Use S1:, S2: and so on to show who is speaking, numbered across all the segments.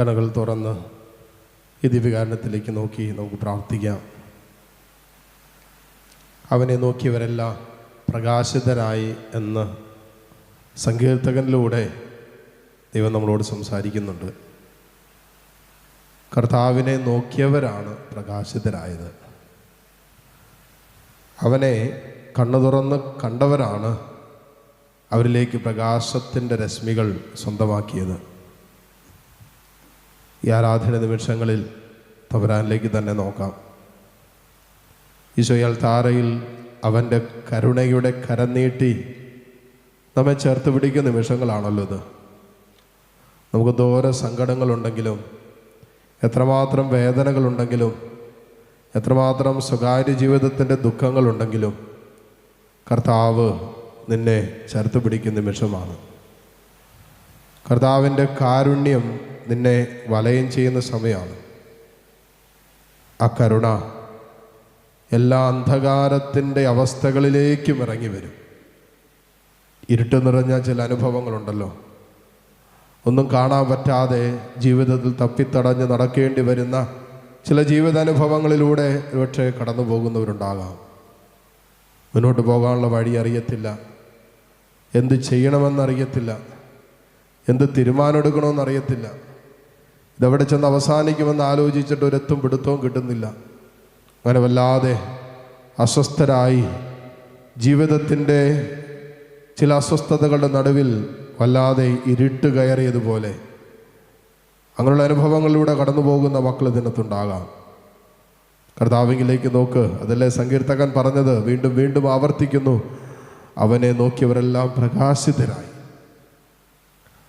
S1: കണ്ണുകൾ തുറന്ന് ഈ ദിവ്യകാരണത്തിലേക്ക് നോക്കി നമുക്ക് പ്രാർത്ഥിക്കാം. അവനെ നോക്കിയവരെല്ലാം പ്രകാശിതരായി എന്ന് സങ്കീർത്തകനിലൂടെ ദൈവം നമ്മളോട് സംസാരിക്കുന്നുണ്ട്. കർത്താവിനെ നോക്കിയവരാണ് പ്രകാശിതരായത്. അവനെ കണ്ണു തുറന്ന് കണ്ടവരാണ് അവരിലേക്ക് പ്രകാശത്തിൻ്റെ രശ്മികൾ സ്വന്തമാക്കിയത്. ഈ ആരാധന നിമിഷങ്ങളിൽ തമ്പുരാനിലേക്ക് തന്നെ നോക്കാം. ഈശോയാൽ താരയിൽ അവൻ്റെ കരുണയുടെ കരം നീട്ടി നമ്മെ ചേർത്ത് പിടിക്കുന്ന നിമിഷങ്ങളാണല്ലോ ഇത്. നമുക്ക് ദൂരെ സങ്കടങ്ങളുണ്ടെങ്കിലും, എത്രമാത്രം വേദനകളുണ്ടെങ്കിലും, എത്രമാത്രം സ്വകാര്യ ജീവിതത്തിൻ്റെ ദുഃഖങ്ങളുണ്ടെങ്കിലും കർത്താവ് നിന്നെ ചേർത്ത് പിടിക്കുന്ന നിമിഷമാണ്. കർത്താവിൻ്റെ കാരുണ്യം നിന്നെ വലയം ചെയ്യുന്ന സമയമാണ്. ആ കരുണ എല്ലാ അന്ധകാരത്തിൻ്റെ അവസ്ഥകളിലേക്കും ഇറങ്ങി വരും. ഇരുട്ട് നിറഞ്ഞ ചില അനുഭവങ്ങളുണ്ടല്ലോ, ഒന്നും കാണാൻ പറ്റാതെ ജീവിതത്തിൽ തപ്പിത്തടഞ്ഞ് നടക്കേണ്ടി വരുന്ന ചില ജീവിതാനുഭവങ്ങളിലൂടെ ഒരുപക്ഷെ കടന്നു പോകുന്നവരുണ്ടാകാം. മുന്നോട്ട് പോകാനുള്ള വഴി അറിയത്തില്ല, എന്ത് ചെയ്യണമെന്നറിയത്തില്ല, എന്ത് തീരുമാനമെടുക്കണമെന്നറിയത്തില്ല, ഇതെവിടെ ചെന്ന് അവസാനിക്കുമെന്ന് ആലോചിച്ചിട്ട് ഒരെത്തും പിടുത്തവും കിട്ടുന്നില്ല. അങ്ങനെ വല്ലാതെ അസ്വസ്ഥരായി ജീവിതത്തിൻ്റെ ചില അസ്വസ്ഥതകളുടെ നടുവിൽ വല്ലാതെ ഇരുട്ട് കയറിയതുപോലെ അങ്ങനെയുള്ള അനുഭവങ്ങളിലൂടെ കടന്നു പോകുന്ന മക്കൾ ഇതിനകത്തുണ്ടാകാം. കർത്താവിലേക്ക് നോക്ക്. അതല്ലേ സങ്കീർത്തകൻ പറഞ്ഞത്, വീണ്ടും വീണ്ടും ആവർത്തിക്കുന്നു, അവനെ നോക്കിയവരെല്ലാം പ്രകാശിതരായി.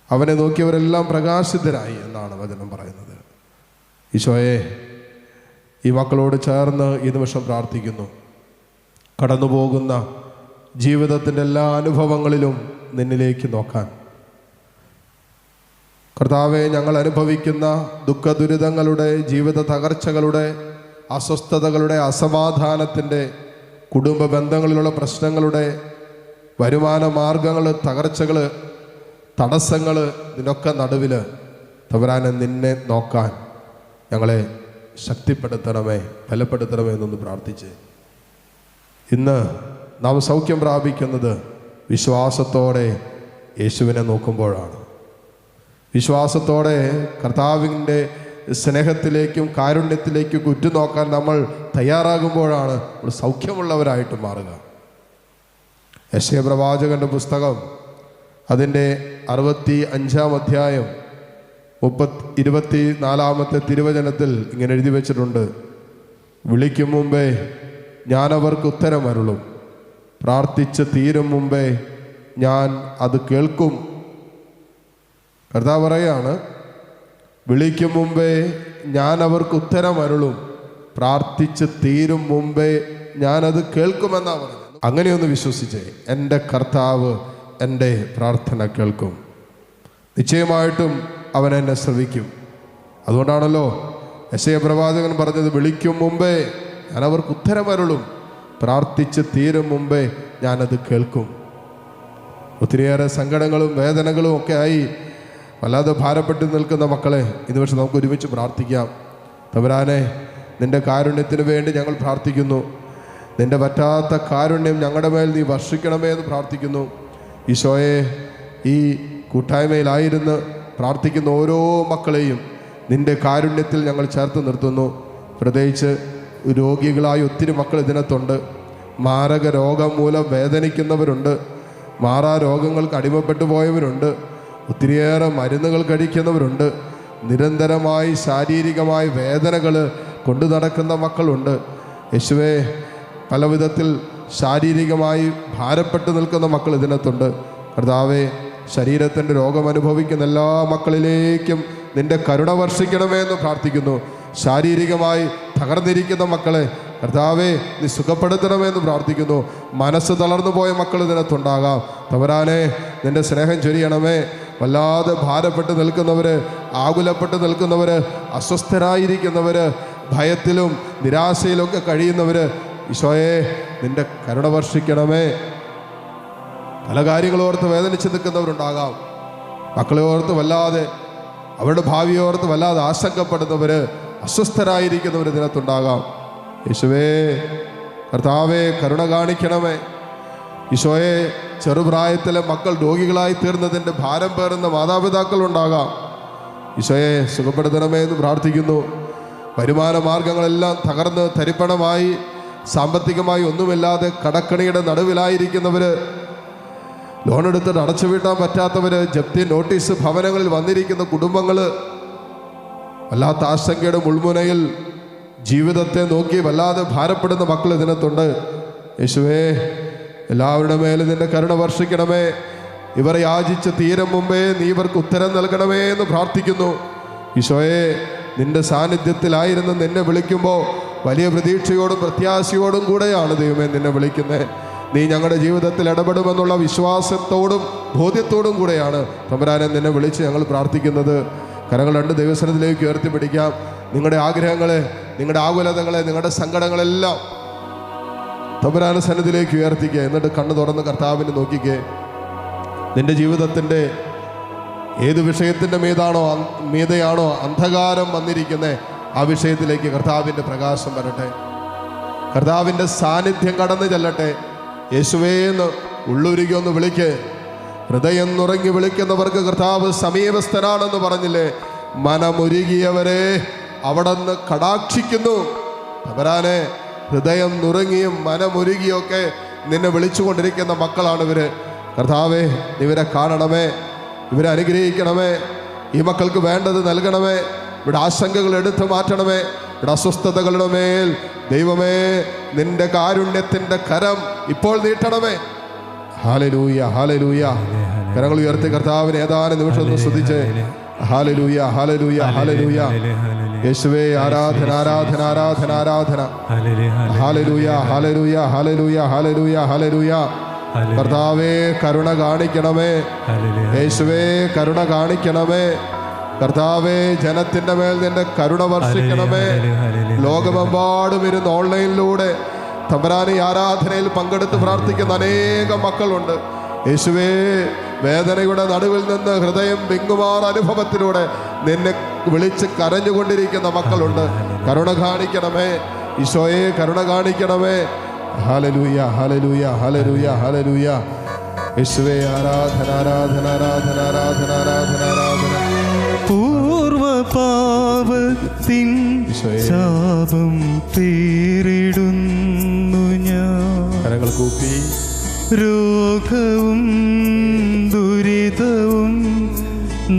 S1: അവനെ നോക്കിയവരെല്ലാം പ്രകാശിതരായി എന്നാണ് വചനം പറയുന്നത്. ഈശോയെ, ഈ മക്കളോട് ചേർന്ന് ഈ നിമിഷം പ്രാർത്ഥിക്കുന്നു. കടന്നു പോകുന്ന ജീവിതത്തിൻ്റെ എല്ലാ അനുഭവങ്ങളിലും നിന്നിലേക്ക് നോക്കാൻ. കർത്താവെ, ഞങ്ങൾ അനുഭവിക്കുന്ന ദുഃഖ ദുരിതങ്ങളുടെ, ജീവിത തകർച്ചകളുടെ, അസ്വസ്ഥതകളുടെ, അസമാധാനത്തിൻ്റെ, കുടുംബ ബന്ധങ്ങളിലുള്ള പ്രശ്നങ്ങളുടെ, വരുമാന മാർഗങ്ങൾ, തകർച്ചകൾ, തടസ്സങ്ങൾ, ഇതിനൊക്കെ നടുവിൽ തമ്പുരാനെ നിന്നെ നോക്കാൻ ഞങ്ങളെ ശക്തിപ്പെടുത്തണമേ, ബലപ്പെടുത്തണമേ എന്നൊന്ന് പ്രാർത്ഥിച്ച്. ഇന്ന് നാം സൗഖ്യം പ്രാപിക്കുന്നത് വിശ്വാസത്തോടെ യേശുവിനെ നോക്കുമ്പോഴാണ്. വിശ്വാസത്തോടെ കർത്താവിൻ്റെ സ്നേഹത്തിലേക്കും കാരുണ്യത്തിലേക്കും ഉറ്റുനോക്കാൻ നമ്മൾ തയ്യാറാകുമ്പോഴാണ് നമ്മൾ സൗഖ്യമുള്ളവരായിട്ട് മാറുക. യെശയ്യാ പ്രവാചകൻ്റെ പുസ്തകം അതിൻ്റെ 65-ാം അധ്യായം 24-ാമത്തെ തിരുവചനത്തിൽ ഇങ്ങനെ എഴുതി വച്ചിട്ടുണ്ട്: വിളിക്കും മുമ്പേ ഞാൻ അവർക്ക് ഉത്തരമരുളും, പ്രാർത്ഥിച്ച് തീരും മുമ്പേ ഞാൻ അത് കേൾക്കും. കർത്താവ് പറയാണ്, വിളിക്കും മുമ്പേ ഞാൻ അവർക്ക് ഉത്തരമരുളും, പ്രാർത്ഥിച്ച് തീരും മുമ്പേ ഞാനത് കേൾക്കുമെന്നാണ് പറഞ്ഞത്. അങ്ങനെയൊന്ന് വിശ്വസിച്ചേ, എൻ്റെ കർത്താവ് എൻ്റെ പ്രാർത്ഥന കേൾക്കും. നിശ്ചയമായിട്ടും അവൻ എന്നെ ശ്രവിക്കും. അതുകൊണ്ടാണല്ലോ യെശയ്യാ പ്രവാചകൻ പറഞ്ഞത്, വിളിക്കും മുമ്പേ ഞാൻ അവർക്ക് ഉത്തരമരുളും, പ്രാർത്ഥിച്ച് തീരും മുമ്പേ ഞാനത് കേൾക്കും. ഒത്തിരിയേറെ സങ്കടങ്ങളും വേദനകളും ഒക്കെ ആയി വല്ലാതെ ഭാരപ്പെട്ട് നിൽക്കുന്ന മക്കളെ, ഇന്ന് പക്ഷെ നമുക്ക് ഒരുമിച്ച് പ്രാർത്ഥിക്കാം. തമ്പുരാനെ, നിൻ്റെ കാരുണ്യത്തിന് വേണ്ടി ഞങ്ങൾ പ്രാർത്ഥിക്കുന്നു. നിൻ്റെ പറ്റാത്ത കാരുണ്യം ഞങ്ങളുടെ മേൽ നീ വർഷിക്കണമേ എന്ന് പ്രാർത്ഥിക്കുന്നു. ഈശോയെ, ഈ കൂട്ടായ്മയിലായിരുന്ന് പ്രാർത്ഥിക്കുന്ന ഓരോ മക്കളെയും നിൻ്റെ കാരുണ്യത്തിൽ ഞങ്ങൾ ചേർത്ത് നിർത്തുന്നു. പ്രത്യേകിച്ച് രോഗികളായ ഒത്തിരി മക്കൾ ഇതിനകത്തുണ്ട്. മാരക രോഗം മൂലം വേദനിക്കുന്നവരുണ്ട്, മാറാ രോഗങ്ങൾക്ക് അടിമപ്പെട്ടു പോയവരുണ്ട്, ഒത്തിരിയേറെ മരുന്നുകൾ കഴിക്കുന്നവരുണ്ട്, നിരന്തരമായി ശാരീരികമായ വേദനകൾ കൊണ്ടു നടക്കുന്ന മക്കളുണ്ട്. യേശുവേ, പല വിധത്തിൽ ശാരീരികമായി ഭാരപ്പെട്ട് നിൽക്കുന്ന മക്കൾ ഇതിനകത്തുണ്ട്. കർത്താവേ, ശരീരത്തിൻ്റെ രോഗം അനുഭവിക്കുന്ന എല്ലാ മക്കളിലേക്കും നിൻ്റെ കരുണ വർഷിക്കണമേ എന്ന് പ്രാർത്ഥിക്കുന്നു. ശാരീരികമായി തകർന്നിരിക്കുന്ന മക്കളെ കർത്താവേ നീ സുഖപ്പെടുത്തണമെന്ന് പ്രാർത്ഥിക്കുന്നു. മനസ്സ് തളർന്നു പോയ മക്കൾ ഇതിനകത്തുണ്ടാകാം. തമ്പുരാനെ, നിൻ്റെ സ്നേഹം ചൊരിയണമേ. വല്ലാതെ ഭാരപ്പെട്ട് നിൽക്കുന്നവർ, ആകുലപ്പെട്ട് നിൽക്കുന്നവർ, അസ്വസ്ഥരായിരിക്കുന്നവർ, ഭയത്തിലും നിരാശയിലൊക്കെ കഴിയുന്നവർ, ഈശോയെ നിൻ്റെ കരുണ വർഷിക്കണമേ. പല കാര്യങ്ങളോർത്ത് വേദനിച്ച് നിൽക്കുന്നവരുണ്ടാകാം. മക്കളെ ഓർത്ത് വല്ലാതെ അവരുടെ ഭാവിയോർത്ത് വല്ലാതെ ആശങ്കപ്പെടുന്നവർ, അസ്വസ്ഥരായിരിക്കുന്നവർ ഇതിനകത്തുണ്ടാകാം. യേശുവേ കർത്താവേ കരുണ കാണിക്കണമേ. ഈശോയെ, ചെറുപ്രായത്തിലെ മക്കൾ രോഗികളായി തീർന്നതിൻ്റെ ഭാരം പേറുന്ന മാതാപിതാക്കളുണ്ടാകാം. ഈശോയെ സുഖപ്പെടുത്തണമേ എന്ന് പ്രാർത്ഥിക്കുന്നു. വരുമാന മാർഗങ്ങളെല്ലാം തകർന്ന് തരിപ്പണമായി, സാമ്പത്തികമായി ഒന്നുമില്ലാതെ കടക്കണിയുടെ നടുവിലായിരിക്കുന്നവർ, ലോണെടുത്തിട്ട് അടച്ചു വീട്ടാൻ പറ്റാത്തവർ, ജപ്തി നോട്ടീസ് ഭവനങ്ങളിൽ വന്നിരിക്കുന്ന കുടുംബങ്ങൾ, വല്ലാത്ത ആശങ്കയുടെ മുൾമുനയിൽ ജീവിതത്തെ നോക്കി വല്ലാതെ ഭാരപ്പെടുന്ന മക്കൾ ഇതിനകത്തുണ്ട്. യേശുവേ, എല്ലാവരുടെ മേലും നിന്റെ കരുണ വർഷിക്കണമേ. ഇവർ യാചിച്ച് തീരം മുമ്പേ നീ ഇവർക്ക് ഉത്തരം നൽകണമേ എന്ന് പ്രാർത്ഥിക്കുന്നു. ഈശോയെ, നിന്റെ സാന്നിധ്യത്തിലായിരുന്നു നിന്നെ വിളിക്കുമ്പോൾ വലിയ പ്രതീക്ഷയോടും പ്രത്യാശയോടും കൂടെയാണ് ദൈവമേ നിന്നെ വിളിക്കുന്നത്. നീ ഞങ്ങളുടെ ജീവിതത്തിൽ ഇടപെടുമെന്നുള്ള വിശ്വാസത്തോടും ബോധ്യത്തോടും കൂടെയാണ് തമ്പുരാനെ നിന്നെ വിളിച്ച് ഞങ്ങൾ പ്രാർത്ഥിക്കുന്നത്. കരങ്ങൾ രണ്ട് ദൈവസനത്തിലേക്ക് ഉയർത്തിപ്പിടിക്കാം. നിങ്ങളുടെ ആഗ്രഹങ്ങളെ, നിങ്ങളുടെ ആകുലതകളെ, നിങ്ങളുടെ സങ്കടങ്ങളെല്ലാം തമ്പുരാന സന്നിധിയിലേക്ക് ഉയർത്തിക്കുക. എന്നിട്ട് കണ്ണ് തുറന്ന് കർത്താവിനെ നോക്കിക്കേ. നിന്റെ ജീവിതത്തിൻ്റെ ഏത് വിഷയത്തിൻ്റെ മീതെയാണോ അന്ധകാരം വന്നിരിക്കുന്നത്, ആ വിഷയത്തിലേക്ക് കർത്താവിൻ്റെ പ്രകാശം വരട്ടെ. കർത്താവിൻ്റെ സാന്നിധ്യം കടന്നു ചെല്ലട്ടെ. യേശുവേന്ന് ഉള്ളുരുകി ഒന്ന് വിളിക്ക്. ഹൃദയം നുറങ്ങി വിളിക്കുന്നവർക്ക് കർത്താവ് സമീപസ്ഥനാണെന്ന് പറഞ്ഞില്ലേ? മനമുരുകിയവരെ അവിടുന്ന് കടാക്ഷിക്കുന്നു. തമ്പുരാനെ, ഹൃദയം നുറുങ്ങിയും മനമുരുകിയൊക്കെ നിന്നെ വിളിച്ചുകൊണ്ടിരിക്കുന്ന മക്കളാണ് ഇവര്. കർത്താവേ, ഇവരെ കാണണമേ, ഇവരെ അനുഗ്രഹിക്കണമേ. ഈ മക്കൾക്ക് വേണ്ടത് നൽകണമേ. ഇവിടെ ആശങ്കകൾ എടുത്തു മാറ്റണമേ. ഇവിടെ അസ്വസ്ഥതകളുടെ മേൽ ദൈവമേ നിന്റെ കാരുണ്യത്തിൻ്റെ കരം ഇപ്പോൾ നീട്ടണമേ. Hallelujah, hallelujah. കരങ്ങൾ ഉയർത്തി കർത്താവിനെ ഏതാനും നിമിഷം ഒന്ന് സ്തുതിച്ച് ഹല്ലേലൂയ, ഹല്ലേലൂയ, ഹല്ലേലൂയ. യേശുവേ, ആരാധന, ആരാധന, ആരാധന, ആരാധന. ഹല്ലേലൂയ, ഹല്ലേലൂയ, ഹല്ലേലൂയ, ഹല്ലേലൂയ, ഹല്ലേലൂയ. കർത്താവേ കരുണ കാണിക്കണമേ. യേശുവേ കരുണ കാണിക്കണമേ. കർത്താവേ, ജനത്തിൻ്റെ മേൽ നിന്റെ കരുണ വർഷിക്കണമേ. ലോകമെമ്പാടും ഇരുന്ന് ഓൺലൈനിലൂടെ തമ്പുരാനെ ആരാധനയിൽ പങ്കെടുത്ത് പ്രാർത്ഥിക്കുന്ന അനേകം മക്കളുണ്ട്. യേശുവേ, വേദനയുടെ നടുവിൽ നിന്ന് ഹൃദയം വിങ്ങുമാർ അനുഭവത്തിലൂടെ നിന്നെ വിളിച്ച് കരഞ്ഞുകൊണ്ടിരിക്കുന്ന മക്കളുണ്ട്. കരുണ കാണിക്കണമേ ഈശോയെ, കരുണ കാണിക്കണമേ. ഹല്ലേലൂയ, ഹല്ലേലൂയ, ഹല്ലേലൂയ, ഹല്ലേലൂയ. യേശുവേ, ആരാധന, ആരാധന, ആരാധന, ആരാധന, ആരാധന, ആരാധന.
S2: പൂർവപാപത്തിൻ ശാപം തീരിടുന്നു ഞാൻ.
S1: കരങ്ങൾ കൂപ്പി.
S2: രോഗവും ദുരിതവും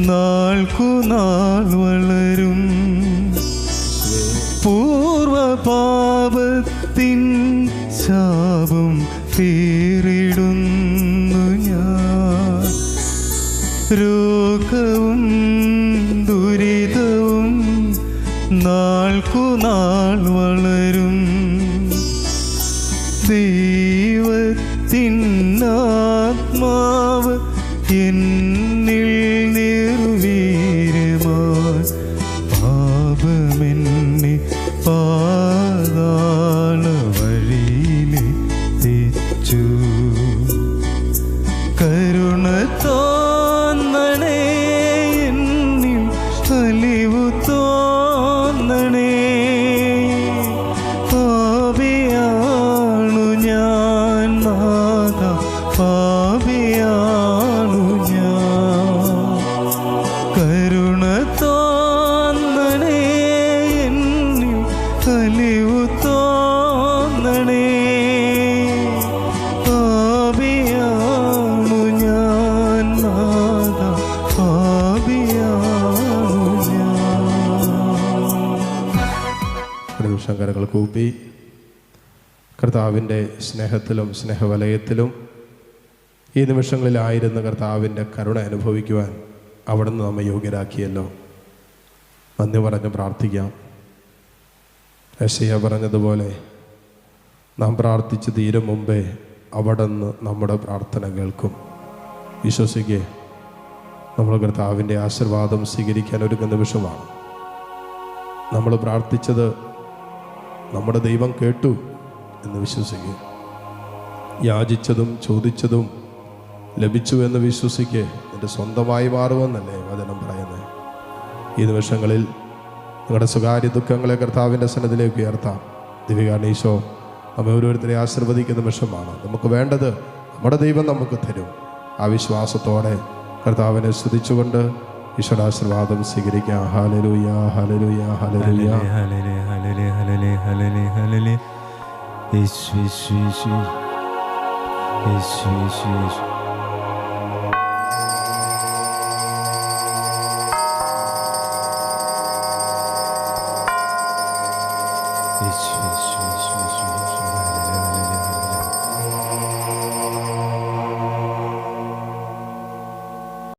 S2: നാൾക്കുനാൾ വളരും. പൂർവപാപത്തിൻ ശാപം തീരിടുന്നു ഞാൻ. രോഗവും ദുരിതവും നാൾക്കുനാൾ വളരും. ദൈവത്തിൻ ആത്മാവ് എന്നിൽ നിർവീര്യമായി പാപമെന്നെ പാതാള വഴിയിലെത്തിച്ചു. കരുണ തോന്നണേ എന്നിൽ, അലിവു തോന്നണേ. പാപിയാണു ഞാൻ നാഥ, പാപിയാണു ഞാൻ. കരുണ തോന്നണേ എന്നിൽ, അലിവു തോന്നണേ. പാപിയാണു ഞാൻ നാഥ, പാപിയാണു ഞാൻ.
S1: ഒരു നിമിഷം കരങ്ങൾ കൂപ്പി. കർത്താവിൻ്റെ സ്നേഹത്തിലും സ്നേഹവലയത്തിലും ഈ നിമിഷങ്ങളിലായിരുന്ന കർത്താവിൻ്റെ കരുണ അനുഭവിക്കുവാൻ അവിടുന്ന് നമ്മെ യോഗ്യരാക്കിയല്ലോ. നന്ദി പറഞ്ഞ് പ്രാർത്ഥിക്കാം. യെശയ്യാ പറഞ്ഞതുപോലെ നാം പ്രാർത്ഥിച്ച് തീരും മുമ്പേ അവിടുന്ന് നമ്മുടെ പ്രാർത്ഥന കേൾക്കും. വിശ്വസിക്കുക, നമ്മൾ കർത്താവിൻ്റെ ആശീർവാദം സ്വീകരിക്കാൻ ഒരുങ്ങുന്ന നിമിഷമാണ്. നമ്മൾ പ്രാർത്ഥിച്ചത് നമ്മുടെ ദൈവം കേട്ടു എന്ന് വിശ്വസിക്കുക. യാചിച്ചതും ചോദിച്ചതും ലഭിച്ചു എന്ന് വിശ്വസിക്കുക. എൻ്റെ സ്വന്തമായി മാറുമെന്നല്ലേ വചനം പറയുന്നത്. ഈ നിമിഷങ്ങളിൽ നിങ്ങളുടെ സ്വകാര്യ ദുഃഖങ്ങളെ കർത്താവിൻ്റെ സന്നദ്ധിയിലേക്ക് ഉയർത്താം. ദിവ്യകാരണ ഈശോ നമ്മെ ഓരോരുത്തരെ ആശീർവദിക്കുന്ന നിമിഷമാണ്. നമുക്ക് വേണ്ടത് നമ്മുടെ ദൈവം നമുക്ക് തരും. ആ വിശ്വാസത്തോടെ കർത്താവിനെ സ്തുതിച്ചുകൊണ്ട് ഈശോയുടെ ആശീർവാദം സ്വീകരിക്കാം. ഹല്ലേലൂയ, ഹല്ലേലൂയ, ഹല്ലേലൂയ.
S2: യേശു